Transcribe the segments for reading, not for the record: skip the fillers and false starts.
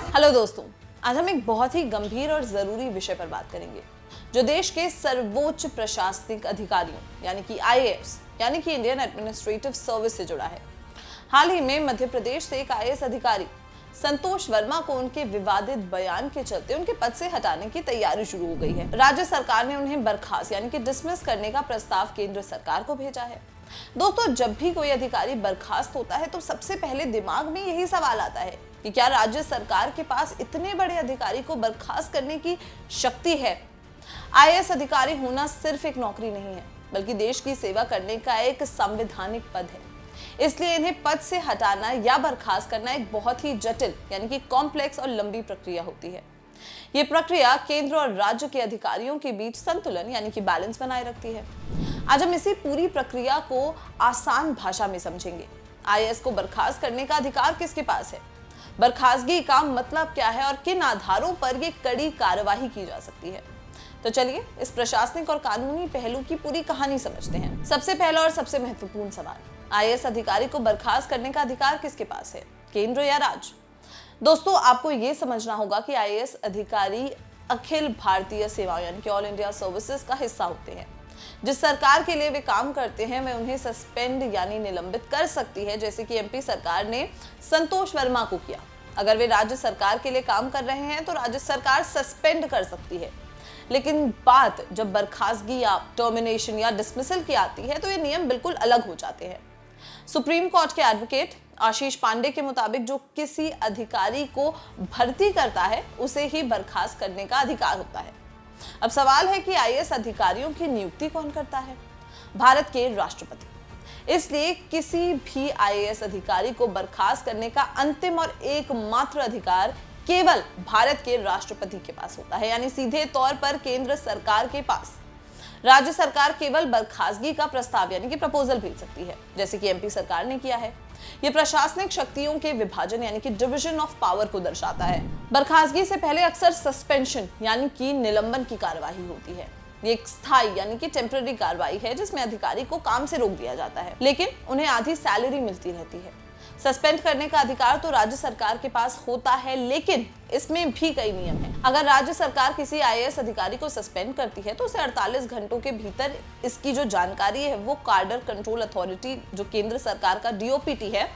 Hello दोस्तों, आज हम एक बहुत ही गंभीर और जरूरी विषय पर बात करेंगे जो देश के सर्वोच्च प्रशासनिक अधिकारियों यानी कि आईएएस यानी कि इंडियन एडमिनिस्ट्रेटिव सर्विस से जुड़ा है। हाल ही में मध्य प्रदेश से एक आईएएस अधिकारी संतोष वर्मा को उनके विवादित बयान के चलते उनके पद से हटाने की तैयारी शुरू हो गई है। राज्य सरकार ने उन्हें बर्खास्त यानी कि डिसमिस करने का प्रस्ताव केंद्र सरकार को भेजा है। दोस्तों, जब भी कोई अधिकारी बर्खास्त होता है तो सबसे पहले दिमाग में यही सवाल आता है कि क्या राज्य सरकार के पास इतने बड़े अधिकारी को बर्खास्त करने की शक्ति है। आईएएस अधिकारी होना सिर्फ एक नौकरी नहीं है, बल्कि देश की सेवा करने का एक संवैधानिक पद है। इसलिए इन्हें पद से हटाना या बर्खास्त करना एक बहुत ही जटिल यानी कि कॉम्प्लेक्स और लंबी प्रक्रिया होती है। ये प्रक्रिया केंद्र और राज्य के अधिकारियों के बीच संतुलन यानी कि बैलेंस बनाए रखती है। आज हम इसी पूरी प्रक्रिया को आसान भाषा में समझेंगे। आईएएस को बर्खास्त करने का अधिकार किसके पास है, बर्खास्तगी का मतलब क्या है और किन आधारों पर ये कड़ी कार्यवाही की जा सकती है। तो चलिए इस प्रशासनिक और कानूनी पहलू की पूरी कहानी समझते हैं। सबसे पहला और सबसे महत्वपूर्ण सवाल, आईएएस अधिकारी को बर्खास्त करने का अधिकार किसके पास है, केंद्र या राज्य। दोस्तों, आपको ये समझना होगा कि आईएएस अधिकारी अखिल भारतीय सेवाओं यानी कि ऑल इंडिया सर्विसेज का हिस्सा होते हैं। जिस सरकार के लिए वे काम करते हैं वे उन्हें सस्पेंड यानी निलंबित कर सकती है, जैसे कि एमपी सरकार ने संतोष वर्मा को किया। अगर वे राज्य सरकार के लिए काम कर रहे हैं तो राज्य सरकार सस्पेंड कर सकती है। लेकिन बात जब बर्खास्तगी या टर्मिनेशन या डिसमिसल की आती है तो ये नियम बिल्कुल अलग हो जाते हैं। सुप्रीम कोर्ट के एडवोकेट आशीष पांडे के मुताबिक जो किसी अधिकारी को भर्ती करता है उसे ही बर्खास्त करने का अधिकार होता है। अब सवाल है कि आईएएस अधिकारियों की नियुक्ति कौन करता है, भारत के राष्ट्रपति। इसलिए किसी भी आईएएस अधिकारी को बर्खास्त करने का अंतिम और एकमात्र अधिकार केवल भारत के राष्ट्रपति के पास होता है, यानी सीधे तौर पर केंद्र सरकार के पास। राज्य सरकार केवल बर्खास्तगी का प्रस्ताव यानी कि प्रपोजल भेज सकती है, जैसे कि एमपी सरकार ने किया है। यह प्रशासनिक शक्तियों के विभाजन यानी कि डिवीजन ऑफ पावर को दर्शाता है। बर्खास्तगी से पहले अक्सर सस्पेंशन यानी कि निलंबन की कार्यवाही होती है। ये एक स्थायी यानी कि टेम्पररी कार्रवाई है जिसमें अधिकारी को काम से रोक दिया जाता है, लेकिन उन्हें आधी सैलरी मिलती रहती है। सस्पेंड करने का अधिकार तो राज्य सरकार के पास होता है, लेकिन इसमें भी कई नियम हैं। अगर राज्य सरकार किसी आईएएस अधिकारी को सस्पेंड करती है तो उसे 48 घंटों के भीतर इसकी जो जानकारी है वो कार्डर कंट्रोल अथॉरिटी जो केंद्र सरकार का डीओपीटी है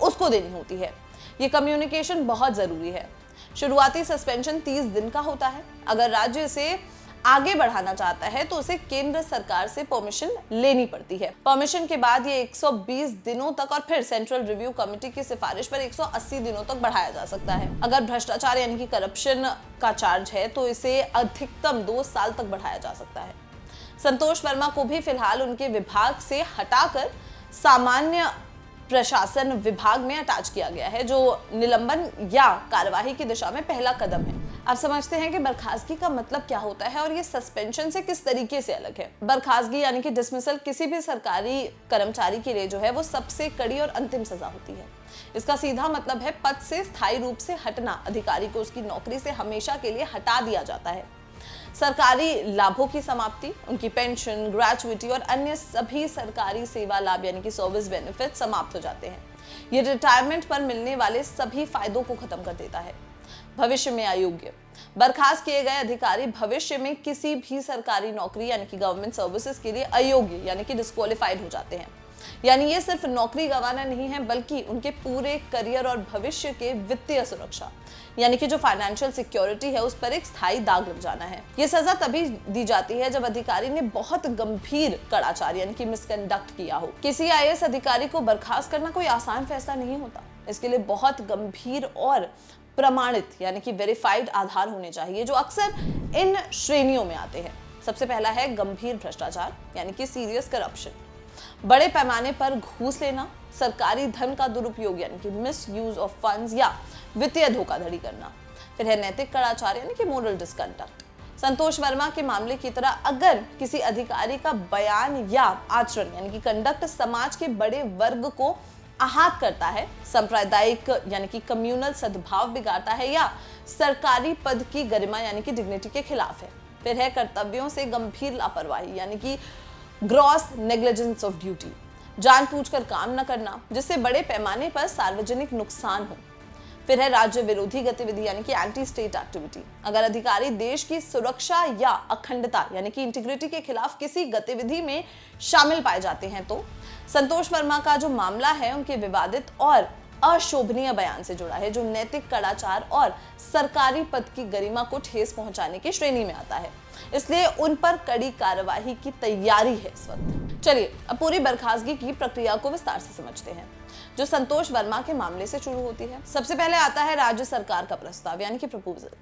उसको देनी होती है। ये कम्युनिकेशन बहुत जरूरी है। शुरुआती सस्पेंशन 30 दिन का होता है। अगर राज्य इसे आगे बढ़ाना चाहता है तो उसे केंद्र सरकार से परमिशन लेनी पड़ती है। परमिशन के बाद ये 120 दिनों तक और फिर सेंट्रल रिव्यू कमेटी की सिफारिश पर 180 दिनों तक बढ़ाया जा सकता है। अगर भ्रष्टाचार यानी कि करप्शन का चार्ज है तो इसे अधिकतम 2 साल तक बढ़ाया जा सकता है। संतोष वर्मा को भी फिलहाल उनके विभाग से हटाकर सामान्य प्रशासन विभाग में अटैच किया गया है, जो निलंबन या कार्यवाही की दिशा में पहला कदम है। अब समझते हैं कि बर्खास्तगी का मतलब क्या होता है और ये सस्पेंशन से किस तरीके से अलग है। बर्खास्तगी यानी कि डिसमिसल किसी भी सरकारी कर्मचारी के लिए जो है वो सबसे कड़ी और अंतिम सजा होती है। इसका सीधा मतलब है पद से स्थायी रूप से हटना। अधिकारी को उसकी नौकरी से हमेशा के लिए हटा दिया जाता है। सरकारी लाभों की समाप्ति, उनकी पेंशन, ग्रेचुइटी और अन्य सभी सरकारी सेवा लाभ यानी कि सर्विस बेनिफिट समाप्त हो जाते हैं। ये रिटायरमेंट पर मिलने वाले सभी फायदों को खत्म कर देता है। भविष्य में अयोग्य, बर्खास्त किए गए अधिकारी भविष्य में किसी भी सरकारी नौकरी यानी कि गवर्नमेंट सर्विसेज के लिए अयोग्य यानी कि डिस्क्वालिफाइड हो जाते हैं। यानी ये सिर्फ नौकरी गंवाना नहीं है, बल्कि उनके पूरे करियर और भविष्य के वित्तीय सुरक्षा यानी कि जो फाइनेंशियल सिक्योरिटी है उस पर एक स्थायी दाग लग जाना है। ये सजा तभी दी जाती है जब अधिकारी ने बहुत गंभीर कदाचार यानी कि मिसकंडक्ट किया हो। किसी आईएएस अधिकारी को बर्खास्त करना कोई आसान फैसला नहीं होता। इसके लिए बहुत गंभीर और प्रमाणित यानी कि वेरीफाइड आधार होने चाहिए, जो अक्सर इन श्रेणियों में आते हैं। सबसे पहला है गंभीर भ्रष्टाचार यानी कि सीरियस करप्शन, बड़े पैमाने पर घूस लेना, सरकारी धन का दुरुपयोग यानी कि मिस यूज ऑफ फंड्स या वित्तीय धोखाधड़ी करना। फिर है नैतिक कदाचार यानी कि मोरल डिसकंडक्ट। संतोष वर्मा के मामले की तरह अगर किसी अधिकारी का बयान या आचरण यानी कि कंडक्ट समाज के बड़े वर्ग को आहत करता है, सांप्रदायिक यानी कि कम्युनल सद्भाव बिगाड़ता है या सरकारी पद की गरिमा यानी कि डिग्निटी के खिलाफ है। फिर है कर्तव्यों से गंभीर लापरवाही यानी कि ग्रॉस नेग्लिजेंस ऑफ ड्यूटी, जानबूझकर काम न करना जिससे बड़े पैमाने पर सार्वजनिक नुकसान हो। फिर है राज्य विरोधी गतिविधि यानी कि एंटी स्टेट एक्टिविटी। अगर अधिकारी देश की सुरक्षा या अखंडता यानी कि इंटीग्रिटी के खिलाफ किसी गतिविधि में शामिल पाए जाते हैं तो संतोष वर्मा का जो मामला है उनके विवादित और अशोभनीय बयान से जुड़ा है, जो नैतिक कदाचार और सरकारी पद की गरिमा को ठेस पहुंचाने की श्रेणी में आता है। इसलिए उन पर कड़ी कार्रवाई की तैयारी है इस वक्त। चलिए अब पूरी बर्खास्तगी की प्रक्रिया को विस्तार से समझते हैं, जो संतोष वर्मा के मामले से शुरू होती है। सबसे पहले आता है राज्य सरकार का प्रस्ताव यानी कि प्रपोजल।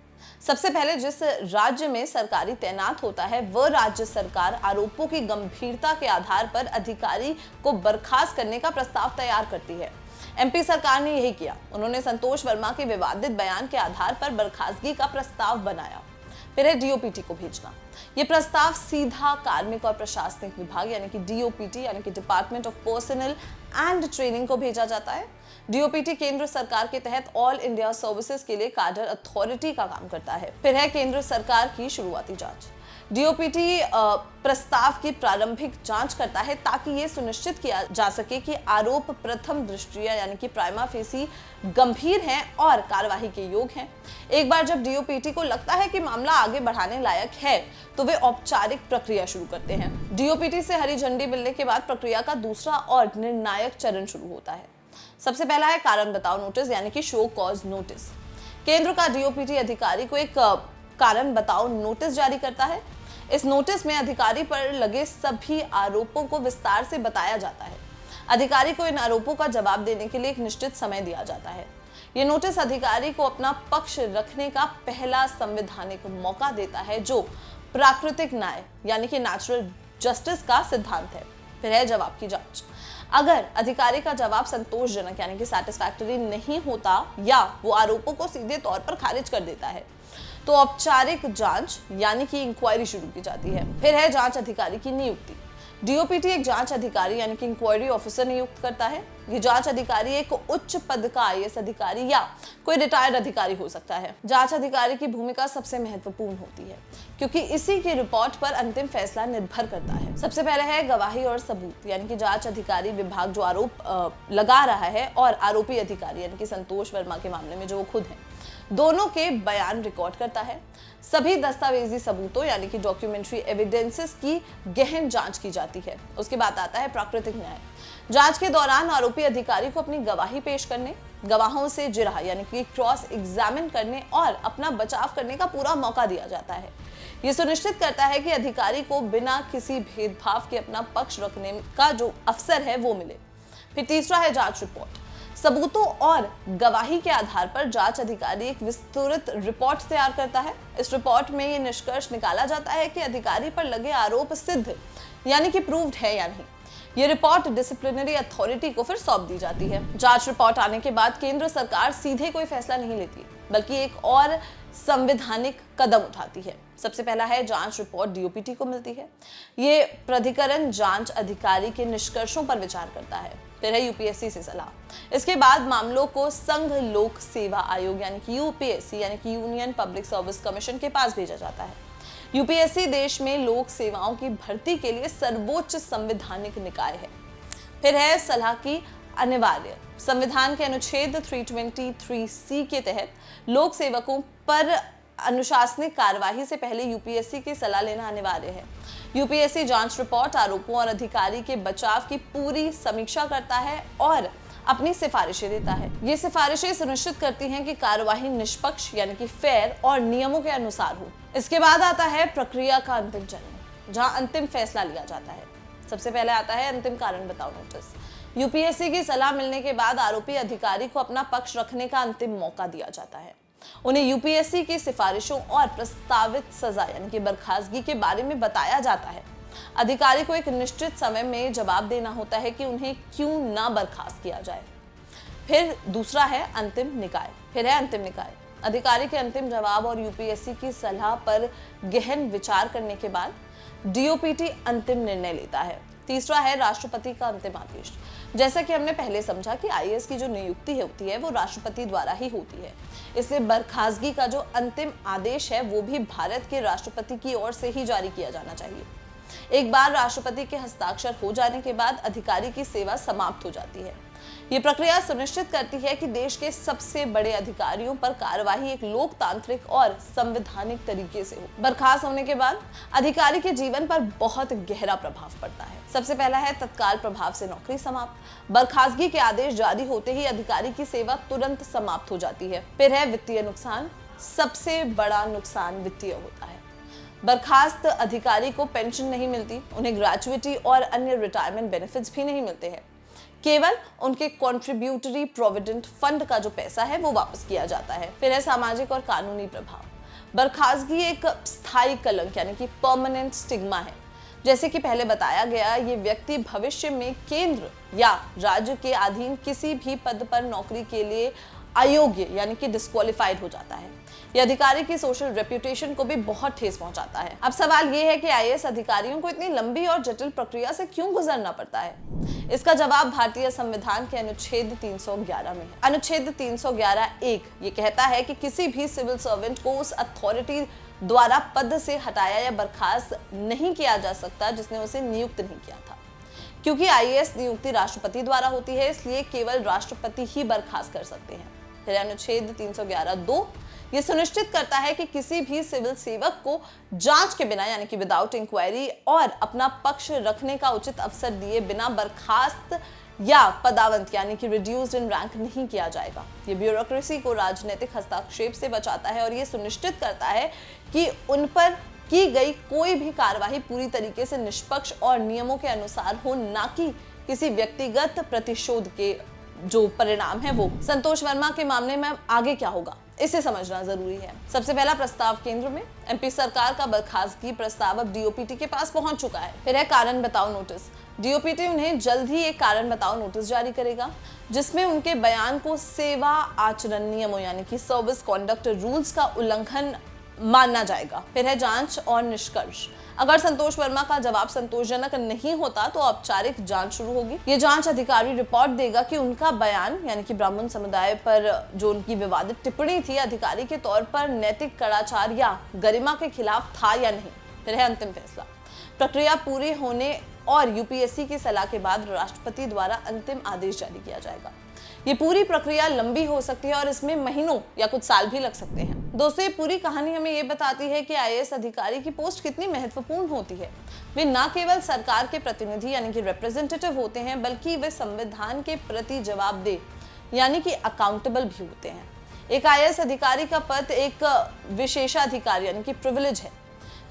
सबसे पहले जिस राज्य में सरकारी तैनात होता है वह राज्य सरकार आरोपों की गंभीरता के आधार पर अधिकारी को बर्खास्त करने का प्रस्ताव तैयार करती है। एमपी सरकार ने यही किया। उन्होंने संतोष वर्मा के विवादित बयान के आधार पर बर्खास्तगी का प्रस्ताव बनाया। फिर है डीओपीटी को भेजना। यह प्रस्ताव सीधा कार्मिक और प्रशासनिक विभाग यानी कि डीओपीटी यानी कि department of personal and training को भेजा जाता है। डीओपीटी केंद्र सरकार के तहत ऑल इंडिया सर्विसेज के लिए काडर अथॉरिटी का काम करता है। फिर है केंद्र सरकार की शुरुआती जांच। डीओपीटी प्रस्ताव की प्रारंभिक जांच करता है ताकि ये सुनिश्चित किया जा सके कि आरोप प्रथम दृष्टया यानी कि प्राइमा फेसी गंभीर हैं और कार्यवाही के योग्य हैं। एक बार जब डीओपीटी को लगता है कि मामला आगे बढ़ाने लायक है तो वे औपचारिक प्रक्रिया शुरू करते हैं। डीओपीटी से हरी झंडी मिलने के बाद प्रक्रिया का दूसरा और निर्णायक चरण शुरू होता है। सबसे पहला है कारण बताओ नोटिस यानी कि शो कॉज नोटिस। केंद्र का डीओपीटी अधिकारी को एक कारण बताओ नोटिस जारी करता है। इस नोटिस में अधिकारी पर लगे सभी आरोपों को विस्तार से बताया जाता है। अधिकारी को इन आरोपों का जवाब देने के लिए एक निश्चित समय दिया जाता है। ये नोटिस अधिकारी को अपना पक्ष रखने का पहला संवैधानिक मौका देता है, जो प्राकृतिक न्याय यानी कि नेचुरल जस्टिस का सिद्धांत है। फिर है जवाब की जांच। अगर अधिकारी का जवाब संतोषजनक यानी कि सैटिस्फैक्टरी नहीं होता या वो आरोपों को सीधे तौर पर खारिज कर देता है तो औपचारिक जांच यानी कि इंक्वायरी शुरू की जाती है। फिर है जांच अधिकारी की नियुक्ति। डीओपीटी एक जांच अधिकारी यानी कि इंक्वायरी ऑफिसर नियुक्त करता है। ये जांच अधिकारी एक उच्च पद का आईएएस अधिकारी या कोई रिटायर्ड अधिकारी हो सकता है। जांच अधिकारी की भूमिका सबसे महत्वपूर्ण होती है क्योंकि इसी की रिपोर्ट पर अंतिम फैसला निर्भर करता है। सबसे पहले है गवाही और सबूत यानी कि जांच अधिकारी विभाग जो आरोप लगा रहा है और आरोपी अधिकारी यानी कि संतोष वर्मा के मामले में जो वो खुद है, दोनों के बयान रिकॉर्ड करता है। सभी दस्तावेजी सबूतों यानी कि डॉक्यूमेंट्री एविडेंसेस की गहन जांच की जाती है। उसके बाद आता है प्राकृतिक न्याय। जांच के दौरान आरोपी अधिकारी को अपनी गवाही पेश करने, गवाहों से जिरह यानी कि क्रॉस एग्जामिन करने और अपना बचाव करने का पूरा मौका दिया जाता है। यह सुनिश्चित करता है कि अधिकारी को बिना किसी भेदभाव के अपना पक्ष रखने का जो अवसर है वो मिले। फिर तीसरा है जांच रिपोर्ट। सबूतों और गवाही के आधार पर जांच अधिकारी एक विस्तृत रिपोर्ट तैयार करता है। इस रिपोर्ट में ये निष्कर्ष निकाला जाता है कि अधिकारी पर लगे आरोप सिद्ध यानी कि प्रूव्ड है या नहीं। ये रिपोर्ट डिसिप्लिनरी अथॉरिटी को फिर सौंप दी जाती है। जांच रिपोर्ट आने के बाद केंद्र सरकार सीधे कोई फैसला नहीं लेती बल्कि एक और संवैधानिक कदम उठाती है। सबसे पहला है जांच रिपोर्ट डीओपीटी को मिलती है। ये प्राधिकरण जांच अधिकारी के निष्कर्षों पर विचार करता है। फिर है यूपीएससी से सलाह। इसके बाद मामलों को संघ लोक सेवा आयोग यानी कि यूपीएससी यानी कि यूनियन पब्लिक सर्विस कमीशन के पास भेजा जाता है। यूपीएससी देश में लोक सेवाओं की भर्ती के लिए सर्वोच्च संवैधानिक निकाय है। फिर है सलाह की अनिवार्य। संविधान के अनुच्छेद 323C के तहत लोक सेवकों पर अनुशासनिक कार्यवाही से पहले यूपीएससी की सलाह लेना अनिवार्य है। यूपीएससी जांच रिपोर्ट आरोपों और अधिकारी के बचाव की पूरी समीक्षा करता है और अपनी सिफारिशें देता है। ये सिफारिशें सुनिश्चित करती हैं कि कार्यवाही निष्पक्ष यानी कि फेयर और नियमों के अनुसार हो। इसके बाद आता है प्रक्रिया का अंतिम चरण, जहां अंतिम फैसला लिया जाता है। सबसे पहले आता है अंतिम कारण बताओ नोटिस। यूपीएससी की सलाह मिलने के बाद आरोपी अधिकारी को अपना पक्ष रखने का अंतिम मौका दिया जाता है। उन्हें यूपीएससी की सिफारिशों और प्रस्तावित सजा यानी कि बर्खास्तगी के बारे में बताया जाता है। अधिकारी को एक निश्चित समय में जवाब देना होता है कि उन्हें क्यों ना बर्खास्त किया जाए। फिर दूसरा है अंतिम निकाय। फिर है अंतिम निकाय। अधिकारी के अंतिम जवाब और यूपीएससी की सलाह पर गहन विचार करने के बाद डीओपीटी अंतिम निर्णय लेता है। तीसरा है राष्ट्रपति का अंतिम आदेश। जैसा कि हमने पहले समझा कि आईएएस की जो नियुक्ति होती है वो राष्ट्रपति द्वारा ही होती है, इसलिए बर्खास्तगी का जो अंतिम आदेश है वो भी भारत के राष्ट्रपति की ओर से ही जारी किया जाना चाहिए। एक बार राष्ट्रपति के हस्ताक्षर हो जाने के बाद अधिकारी की सेवा समाप्त हो जाती है। ये प्रक्रिया सुनिश्चित करती है कि देश के सबसे बड़े अधिकारियों पर कार्यवाही एक लोकतांत्रिक और संवैधानिक तरीके से हो। बर्खास्त होने के बाद अधिकारी के जीवन पर बहुत गहरा प्रभाव पड़ता है। सबसे पहला है तत्काल प्रभाव से नौकरी समाप्त। बर्खास्तगी के आदेश जारी होते ही अधिकारी की सेवा तुरंत समाप्त हो जाती है। फिर है वित्तीय नुकसान। सबसे बड़ा नुकसान वित्तीय होता है। बर्खास्त अधिकारी को पेंशन नहीं मिलती, उन्हें ग्रेचुइटी और अन्य रिटायरमेंट बेनिफिट्स भी नहीं मिलते हैं। केवल उनके कॉन्ट्रीब्यूटरी प्रोविडेंट फंड का जो पैसा है वो वापस किया जाता है। फिर है सामाजिक और कानूनी प्रभाव। बर्खास्तगी एक स्थायी कलंक यानी कि परमानेंट स्टिग्मा है। जैसे कि पहले बताया गया, ये व्यक्ति भविष्य में केंद्र या राज्य के अधीन किसी भी पद पर नौकरी के लिए अयोग्य यानी कि डिस्क्वालिफाइड हो जाता है। यह अधिकारी की सोशल रेप्यूटेशन को भी बहुत ठेस पहुंचाता है। अब सवाल ये है कि आईएएस अधिकारियों को इतनी लंबी और जटिल प्रक्रिया से क्यों गुजरना पड़ता है? इसका जवाब भारतीय संविधान के अनुच्छेद 311 में है। अनुच्छेद 311(1) ये कहता है कि किसी भी सिविल सर्वेंट को उस अथॉरिटी द्वारा पद से हटाया या बर्खास्त नहीं किया जा सकता जिसने उसे नियुक्त नहीं किया था। क्योंकि आईएएस नियुक्ति राष्ट्रपति द्वारा होती है, इसलिए केवल राष्ट्रपति ही बर्खास्त कर सकते हैं। फिर अनुच्छेद 311(2) ये सुनिश्चित करता है कि किसी भी सिविल सेवक को जांच के बिना यानी कि विदाउट इंक्वायरी और अपना पक्ष रखने का उचित अवसर दिए बिना बर्खास्त या पदावंत यानी कि रिड्यूस्ड इन रैंक नहीं किया जाएगा। ये ब्यूरोक्रेसी को राजनीतिक हस्तक्षेप से बचाता है और ये सुनिश्चित करता है कि उन पर की गई कोई भी कार्यवाही पूरी तरीके से निष्पक्ष और नियमों के अनुसार हो, ना कि किसी व्यक्तिगत प्रतिशोध के जो परिणाम है वो। संतोष वर्मा के मामले में आगे क्या होगा इसे समझना जरूरी है। सबसे पहला प्रस्ताव केंद्र में। एमपी सरकार का बर्खास्तगी प्रस्ताव अब डीओपीटी के पास पहुंच चुका है। फिर है कारण बताओ नोटिस। डीओपीटी उन्हें जल्द ही एक कारण बताओ नोटिस जारी करेगा जिसमें उनके बयान को सेवा आचरण नियमों यानी कि सर्विस कॉन्डक्ट रूल्स का उल्लंघन मानना जाएगा। फिर है जांच और निष्कर्ष। अगर संतोष वर्मा का जवाब संतोषजनक नहीं होता तो औपचारिक जांच शुरू होगी। ये जांच अधिकारी रिपोर्ट देगा कि उनका बयान यानी कि ब्राह्मण समुदाय पर जो उनकी विवादित टिप्पणी थी अधिकारी के तौर पर नैतिक कदाचार या गरिमा के खिलाफ था या नहीं। फिर है अंतिम फैसला। प्रक्रिया पूरी होने और यूपीएससी की सलाह के बाद राष्ट्रपति द्वारा अंतिम आदेश जारी किया जाएगा। ये पूरी प्रक्रिया लंबी हो सकती है और इसमें महीनों या कुछ साल भी लग सकते हैं। दोस्तों, ये पूरी कहानी हमें ये बताती है कि आईएएस अधिकारी की पोस्ट कितनी महत्वपूर्ण होती है। वे न केवल सरकार के प्रतिनिधि यानी कि रिप्रेजेंटेटिव होते हैं, बल्कि वे संविधान के प्रति जवाबदेह यानी कि अकाउंटेबल भी होते हैं। एक आईएएस अधिकारी का पद एक विशेषाधिकार यानी कि प्रिविलेज है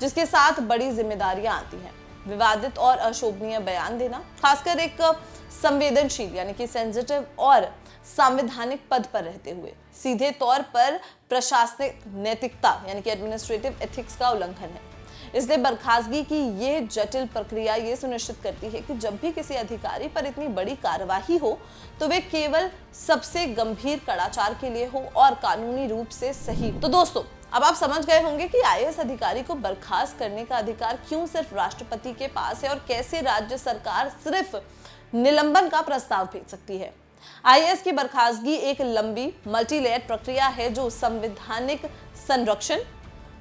जिसके साथ बड़ी जिम्मेदारियां आती हैं। विवादित और अशोभनीय बयान देना, खासकर एक संवेदनशील यानी कि सेंसिटिव और संवैधानिक पद पर रहते हुए, सीधे तौर पर प्रशासनिक नैतिकता यानी कि एडमिनिस्ट्रेटिव एथिक्स का उल्लंघन है। इसलिए बर्खास्तगी की ये जटिल प्रक्रिया ये सुनिश्चित करती है कि जब भी किसी अधिकारी पर इतनी बड़ी कार्यवाही हो तो वे केवल सबसे गंभीर कदाचार के लिए हो और कानूनी रूप से सही। तो दोस्तों, अब आप समझ गए होंगे कि आईएएस अधिकारी को बर्खास्त करने का अधिकार क्यों सिर्फ राष्ट्रपति के पास है और कैसे राज्य सरकार सिर्फ निलंबन का प्रस्ताव भेज सकती है। आईएएस की बर्खास्तगी एक लंबी मल्टी लेयर्ड प्रक्रिया है जो संवैधानिक संरक्षण,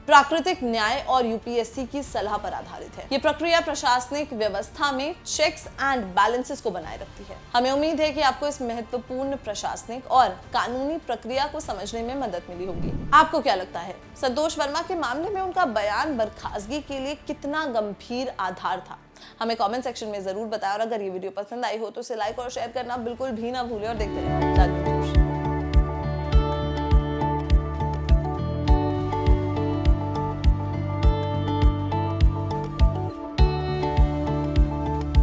प्राकृतिक न्याय और यूपीएससी की सलाह पर आधारित है। ये प्रक्रिया प्रशासनिक व्यवस्था में चेक्स एंड बैलेंसेस को बनाए रखती है। हमें उम्मीद है कि आपको इस महत्वपूर्ण प्रशासनिक और कानूनी प्रक्रिया को समझने में मदद मिली होगी। आपको क्या लगता है, संतोष वर्मा के मामले में उनका बयान बर्खास्तगी के लिए कितना गंभीर आधार था? हमें कमेंट सेक्शन में जरूर बताएं और अगर ये वीडियो पसंद आई हो तो इसे लाइक और शेयर करना बिल्कुल भी ना भूलें और देखते रहें।